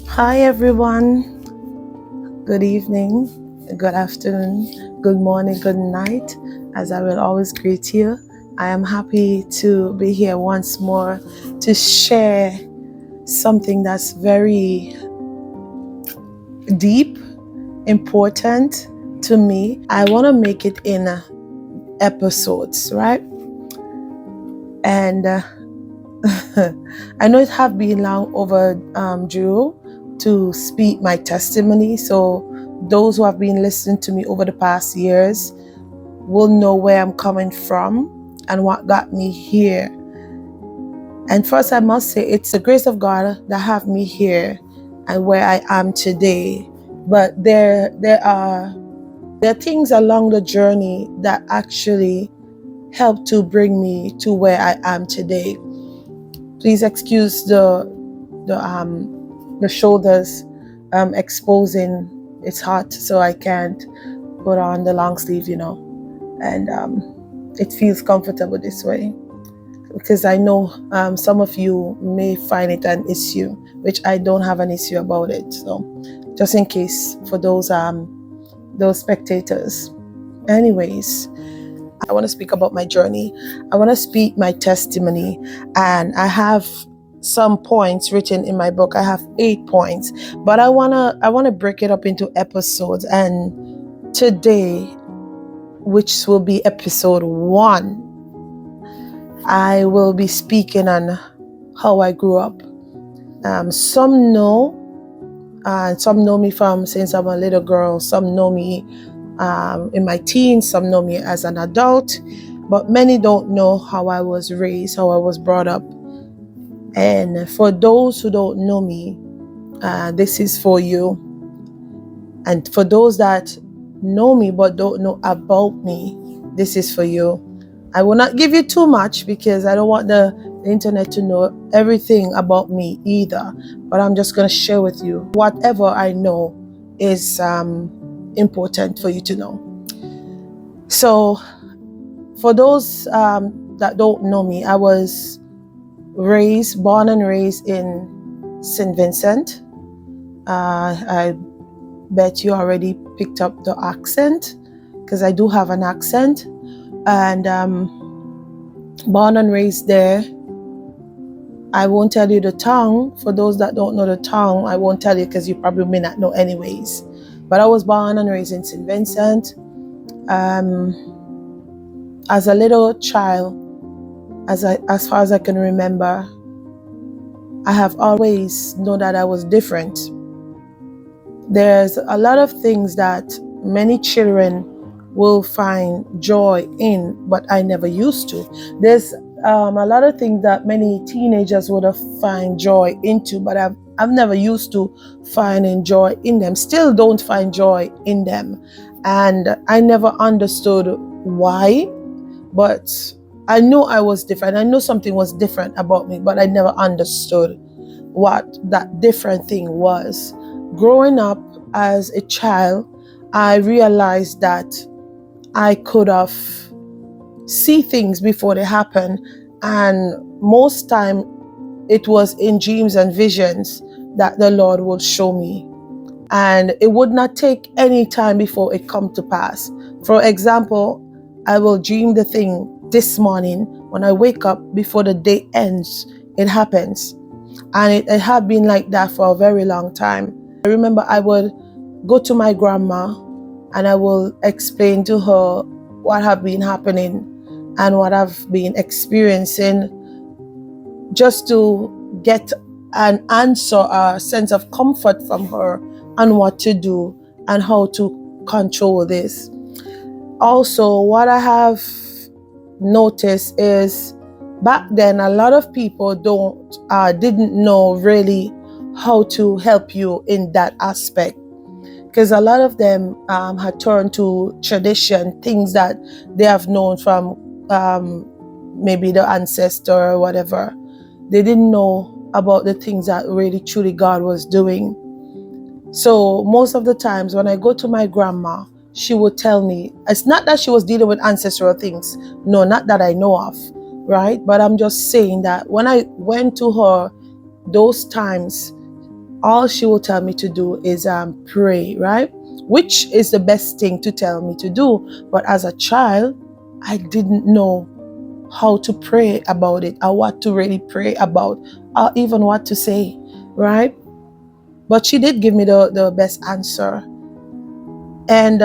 Hi everyone, good evening, good afternoon, good morning, good night. As I will always greet you, I am happy to be here once more to share something that's very deep, important to me. I want to make it in episodes, right? And I know it have been long overdue to speak my testimony. So those who have been listening to me over the past years will know where I'm coming from and what got me here. And first, I must say it's the grace of God that have me here and where I am today. But there are things along the journey that actually help to bring me to where I am today. Please excuse the shoulders exposing. It's hot, so I can't put on the long sleeve, and it feels comfortable this way because I know some of you may find it an issue, which I don't have an issue about it. So just in case for those spectators. Anyways, I want to speak about my journey. I want to speak my testimony, and I have some points written in my book. I have 8 points, but I wanna break it up into episodes. And today, which will be episode 1, I will be speaking on how I grew up. Some know, and some know me from since I'm a little girl. Some know me in my teens. Some know me as an adult. But many don't know how I was raised, how I was brought up. And for those who don't know me, this is for you. And for those that know me but don't know about me, this is for you. I will not give you too much because I don't want the internet to know everything about me either. But I'm just going to share with you whatever I know is important for you to know. So for those that don't know me, I was born and raised in St. Vincent. I bet you already picked up the accent because I do have an accent. And born and raised there. I won't tell you the tongue. For those that don't know the tongue, I won't tell you because you probably may not know anyways. But I was born and raised in St. Vincent. As a little child, as far as I can remember, I have always known that I was different. There's a lot of things that many children will find joy in, but I never used to. There's a lot of things that many teenagers would have find joy into, but I've never used to finding joy in them. Still don't find joy in them. And I never understood why, but I knew I was different. I knew something was different about me, but I never understood what that different thing was. Growing up as a child, I realized that I could have see things before they happen, and most time it was in dreams and visions that the Lord would show me, and it would not take any time before it come to pass. For example, I will dream the thing this morning. When I wake up, before the day ends, it happens. And it had been like that for a very long time. I remember I would go to my grandma and I will explain to her what have been happening and what I've been experiencing, just to get an answer, a sense of comfort from her on what to do and how to control this. Also, what I have noticed is back then a lot of people didn't know really how to help you in that aspect, because a lot of them had turned to tradition, things that they have known from maybe the ancestor or whatever. They didn't know about the things that really truly God was doing. So most of the times when I go to my grandma, she would tell me, it's not that she was dealing with ancestral things. No, not that I know of, right? But I'm just saying that when I went to her those times, all she will tell me to do is pray, right? Which is the best thing to tell me to do. But as a child, I didn't know how to pray about it, or what to really pray about, or even what to say, right? But she did give me the best answer, and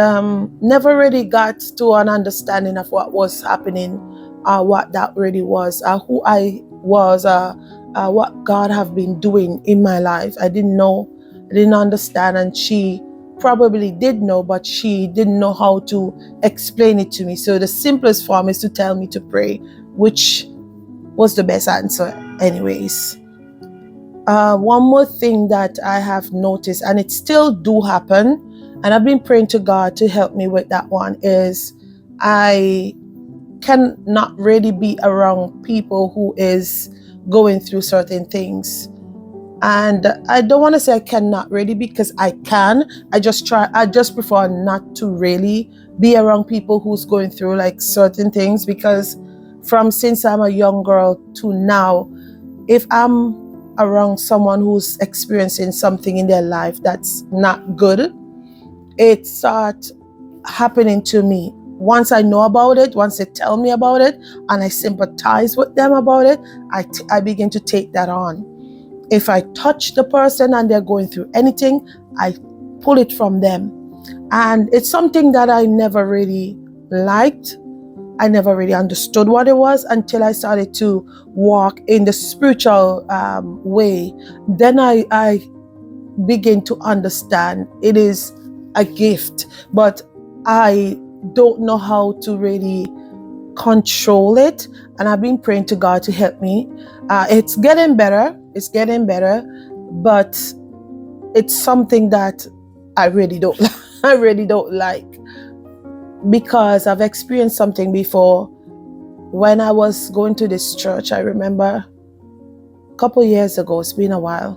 never really got to an understanding of what was happening, what that really was, who I was, what God have been doing in my life. I didn't know, I didn't understand, and she probably did know, but she didn't know how to explain it to me. So the simplest form is to tell me to pray, which was the best answer anyways. One more thing that I have noticed, and it still do happen, and I've been praying to God to help me with that one, is I cannot really be around people who is going through certain things. And I don't want to say I cannot really, because I can. I just prefer not to really be around people who's going through like certain things, because from since I'm a young girl to now, if I'm around someone who's experiencing something in their life that's not good, it starts happening to me. Once I know about it, once they tell me about it, and I sympathize with them about it, I begin to take that on. If I touch the person and they're going through anything, I pull it from them. And it's something that I never really liked. I never really understood what it was until I started to walk in the spiritual way. Then I begin to understand it is a gift, but I don't know how to really control it. And I've been praying to God to help me. It's getting better. It's getting better, but it's something that I really don't. I really don't like, because I've experienced something before. When I was going to this church, I remember a couple years ago, it's been a while,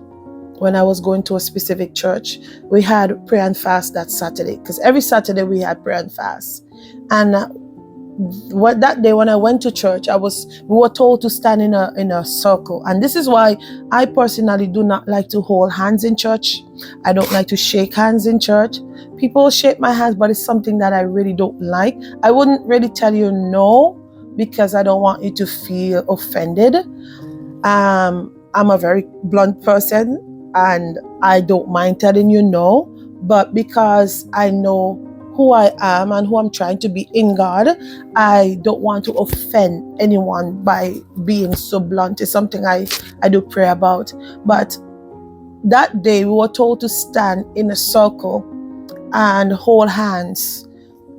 when I was going to a specific church, we had prayer and fast that Saturday, because every Saturday we had prayer and fast. And that day when I went to church, we were told to stand in a circle. And this is why I personally do not like to hold hands in church. I don't like to shake hands in church. People shake my hands, but it's something that I really don't like. I wouldn't really tell you no, because I don't want you to feel offended. I'm a very blunt person, and I don't mind telling you no, but because I know who I am and who I'm trying to be in God, I don't want to offend anyone by being so blunt. It's something I do pray about. But that day we were told to stand in a circle and hold hands,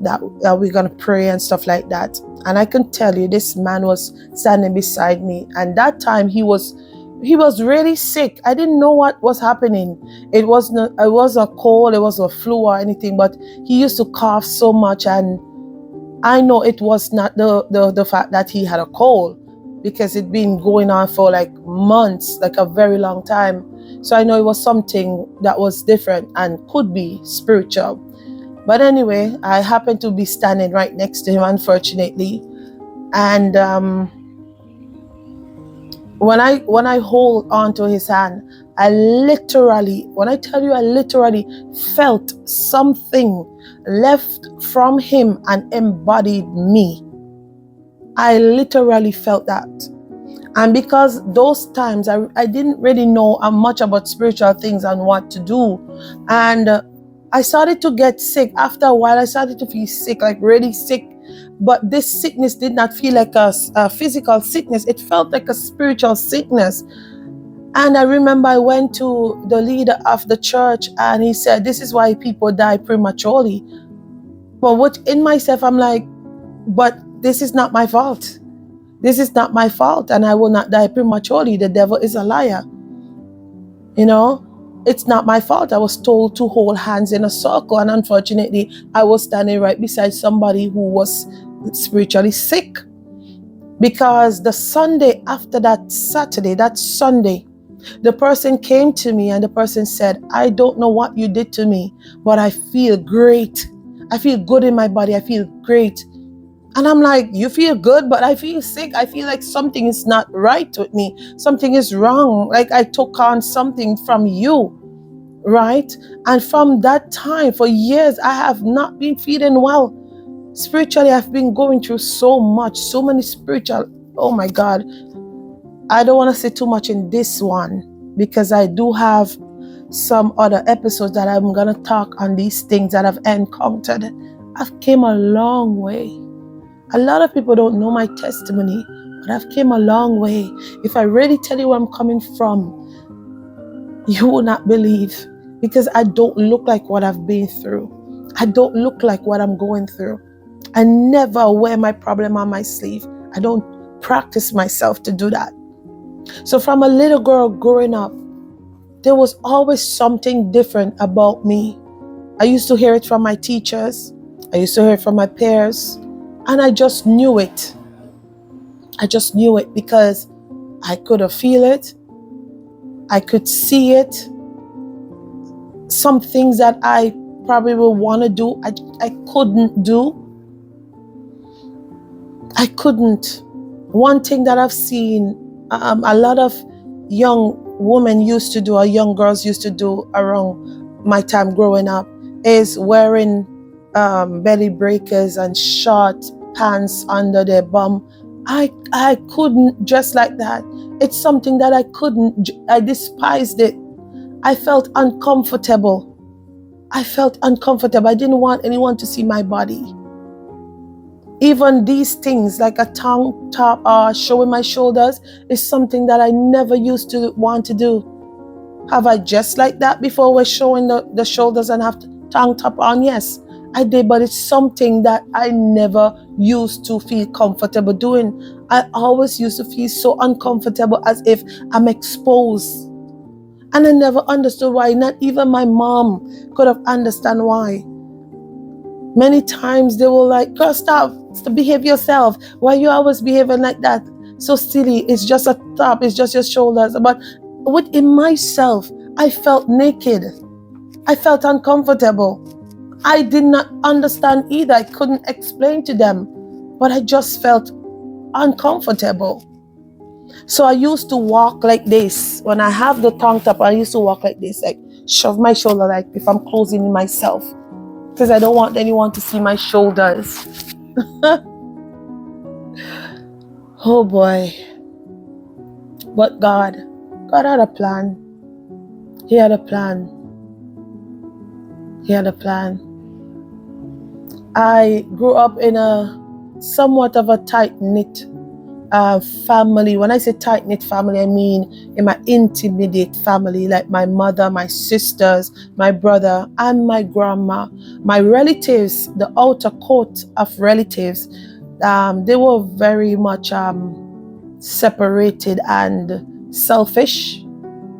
that we're going to pray and stuff like that. And I can tell you, this man was standing beside me, and that time he was really sick. I didn't know what was happening. It was a cold, it was a flu or anything, but he used to cough so much, and I know it was not the fact that he had a cold, because it'd been going on for like months, like a very long time. So I know it was something that was different and could be spiritual. But anyway, I happened to be standing right next to him, unfortunately. And when I hold on to his hand, I literally felt something left from him and embodied me. I literally felt that. And because those times I didn't really know much about spiritual things and what to do. And I started to get sick. After a while, I started to feel sick, like really sick. But this sickness did not feel like a physical sickness. It felt like a spiritual sickness. And I remember I went to the leader of the church, and he said, this is why people die prematurely. But what in myself, I'm like, but this is not my fault. This is not my fault, and I will not die prematurely. The devil is a liar. You know, it's not my fault. I was told to hold hands in a circle, and unfortunately, I was standing right beside somebody who was spiritually sick. Because the Sunday after that Saturday, that Sunday, the person came to me and the person said, I don't know what you did to me, but I feel great. I feel good in my body. I feel great. And I'm like, you feel good, but I feel sick. I feel like something is not right with me. Something is wrong. Like I took on something from you. right? And from that time, for years, I have not been feeling well. Spiritually, I've been going through so much, so many spiritual, oh my God. I don't want to say too much in this one because I do have some other episodes that I'm going to talk on these things that I've encountered. I've came a long way. A lot of people don't know my testimony, but I've came a long way. If I really tell you where I'm coming from, you will not believe, because I don't look like what I've been through. I don't look like what I'm going through. I never wear my problem on my sleeve. I don't practice myself to do that. So from a little girl growing up, there was always something different about me. I used to hear it from my teachers. I used to hear it from my peers. And I just knew it. I just knew it because I could feel it. I could see it. Some things that I probably would want to do, I couldn't do. I couldn't. One thing that I've seen a lot of young women used to do, or young girls used to do around my time growing up, is wearing belly breakers and short pants under their bum. I couldn't dress like that. It's something that I couldn't. I despised it. I felt uncomfortable. I didn't want anyone to see my body. Even these things like a tank top showing my shoulders is something that I never used to want to do. Have I dressed like that before, we're showing the shoulders and have tank top on? Yes, I did, but it's something that I never used to feel comfortable doing. I always used to feel so uncomfortable, as if I'm exposed. And I never understood why. Not even my mom could have understand why. Many times they were like, girl, stop, behave yourself. Why you always behaving like that? So silly, it's just a top, it's just your shoulders. But within myself, I felt naked. I felt uncomfortable. I did not understand either. I couldn't explain to them, but I just felt uncomfortable. So I used to walk like this. When I have the tank top, I used to walk like this, like shove my shoulder, like if I'm closing myself, because I don't want anyone to see my shoulders. Oh boy. But God had a plan. He had a plan. He had a plan. I grew up in a somewhat of a tight-knit family. When I say tight-knit family, I mean in my intimate family, like my mother, my sisters, my brother, and my grandma. My relatives, the outer court of relatives, they were very much separated and selfish.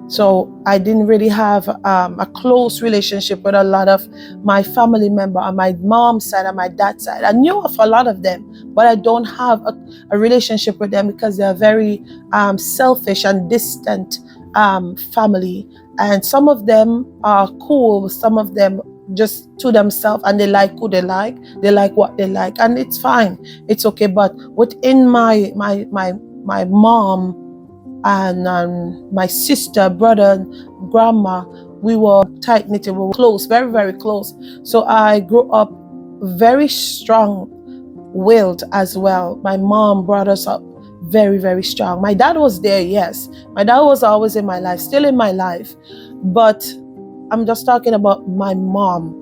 So I didn't really have a close relationship with a lot of my family members on my mom's side and my dad's side. I knew of a lot of them, but I don't have a relationship with them because they're very selfish and distant family. And some of them are cool, some of them just to themselves, and they like who they like what they like, and it's fine, it's okay. But within my mom and my sister, brother, and grandma, we were tight-knit, we were close, very, very close. So I grew up very strong-willed as well. My mom brought us up very, very strong. My dad was there, yes. My dad was always in my life, still in my life. But I'm just talking about my mom.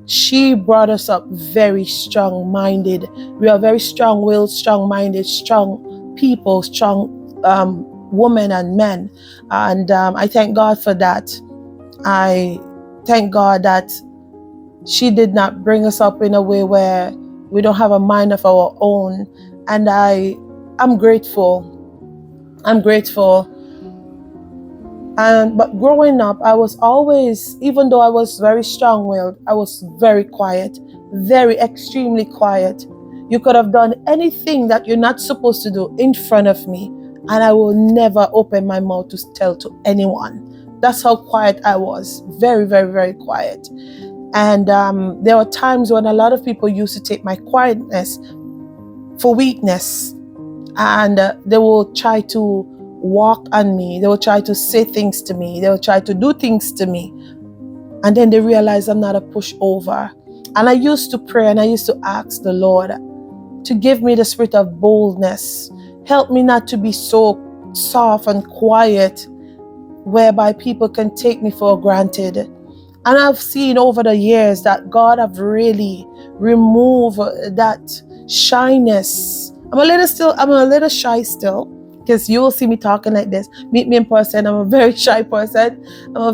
She brought us up very strong-minded. We are very strong-willed, strong-minded, strong people, strong women and men, and I thank God for that. I thank God that she did not bring us up in a way where we don't have a mind of our own, and I'm grateful. But growing up, I was always, even though I was very strong-willed, I was very quiet, very extremely quiet. You could have done anything that you're not supposed to do in front of me, and I will never open my mouth to tell to anyone. That's how quiet I was. Very, very, very quiet. And there were times when a lot of people used to take my quietness for weakness. And they will try to walk on me. They will try to say things to me. They will try to do things to me. And then they realize I'm not a pushover. And I used to pray and I used to ask the Lord to give me the spirit of boldness. Help me not to be so soft and quiet, whereby people can take me for granted. And I've seen over the years that God have really removed that shyness. I'm a little shy still, because you will see me talking like this. Meet me in person. I'm a very shy person. I'm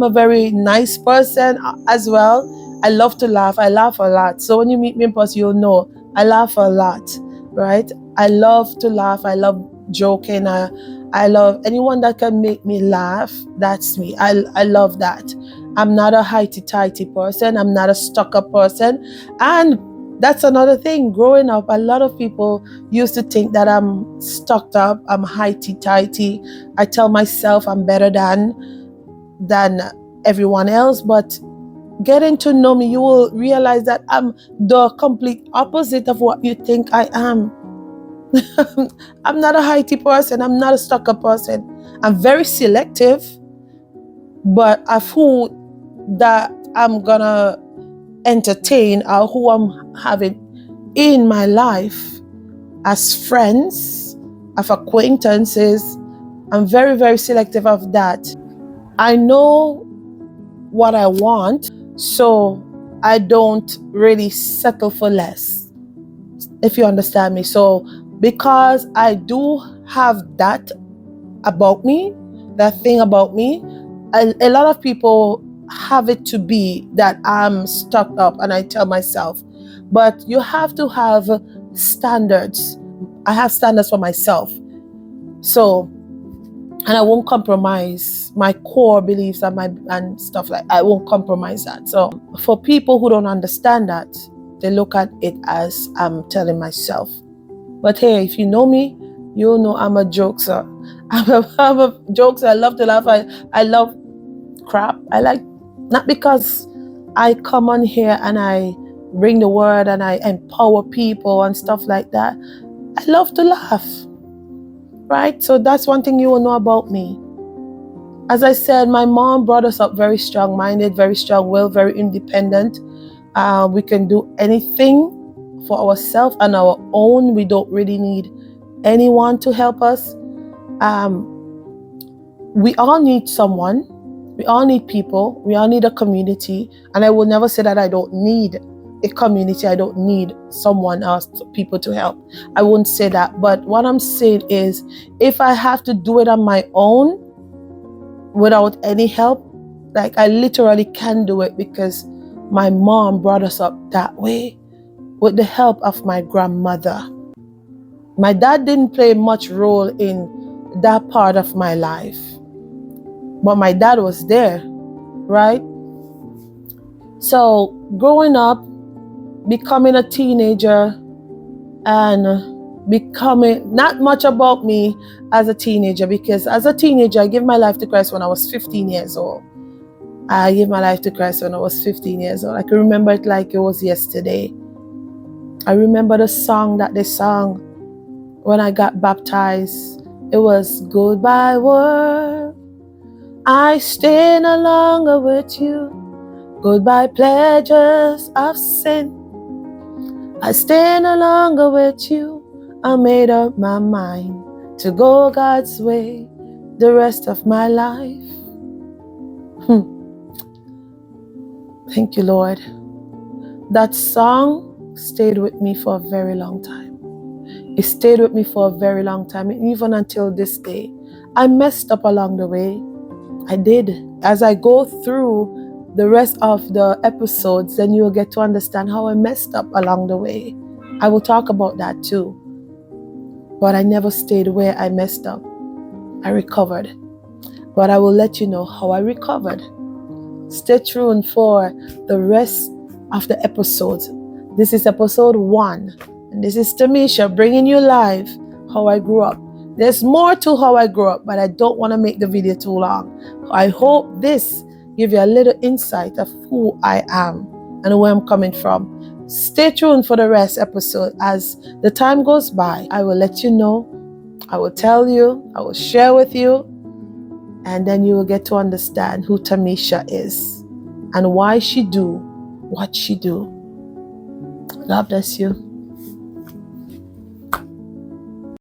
a very nice person as well. I love to laugh. I laugh a lot. So when you meet me in person, you'll know I laugh a lot, right? I love to laugh. I love joking. I love anyone that can make me laugh. That's me. I love that. I'm not a highty-tighty person. I'm not a stuck-up person. And that's another thing. Growing up, a lot of people used to think that I'm stuck up, I'm highty-tighty. I tell myself I'm better than everyone else. But getting to know me, you will realize that I'm the complete opposite of what you think I am. I'm not a highty person. I'm not a stuck-up person. I'm very selective, but of who that I'm gonna entertain or who I'm having in my life as friends, of acquaintances, I'm very, very selective of that. I know what I want, so I don't really settle for less, if you understand me. So because I do have that about me, that thing about me, a lot of people have it to be that I'm stuck up, and I tell myself, but you have to have standards. I have standards for myself. So, and I won't compromise my core beliefs and stuff like I won't compromise that. So for people who don't understand that, they look at it as I'm telling myself. But hey, if you know me, you'll know I'm a jokester. I'm a jokester. I love to laugh. I love crap. I like, not because I come on here and I bring the word and I empower people and stuff like that. I love to laugh, right? So that's one thing you will know about me. As I said, my mom brought us up very strong-minded, very strong-willed, very independent. We can do anything for ourselves on our own. We don't really need anyone to help us. We all need someone. We all need people. We all need a community. And I will never say that I don't need a community. I don't need someone else, people to help. I won't say that. But what I'm saying is, if I have to do it on my own without any help, like I literally can do it because my mom brought us up that way with the help of my grandmother. My dad didn't play much role in that part of my life, but my dad was there, right? So growing up, becoming a teenager, and becoming not much about me as a teenager, because as a teenager, I gave my life to Christ when I was 15 years old. I gave my life to Christ when I was 15 years old. I can remember it like it was yesterday. I remember the song that they sang when I got baptized. It was, "Goodbye world, I stay no longer with you. Goodbye pleasures of sin, I stay no longer with you. I made up my mind to go God's way the rest of my life." Thank you, Lord. That song stayed with me for a very long time. It stayed with me for a very long time, and even until this day. I messed up along the way. I did. As I go through the rest of the episodes, then you'll get to understand how I messed up along the way. I will talk about that too. But I never stayed where I messed up. I recovered. But I will let you know how I recovered. Stay tuned for the rest of the episodes. This is episode 1. And this is Tamisha bringing you live how I grew up. There's more to how I grew up, but I don't want to make the video too long. I hope this gives you a little insight of who I am and where I'm coming from. Stay tuned for the rest episode. As the time goes by, I will let you know. I will tell you. I will share with you. And then you will get to understand who Tamisha is and why she do what she do. God bless you.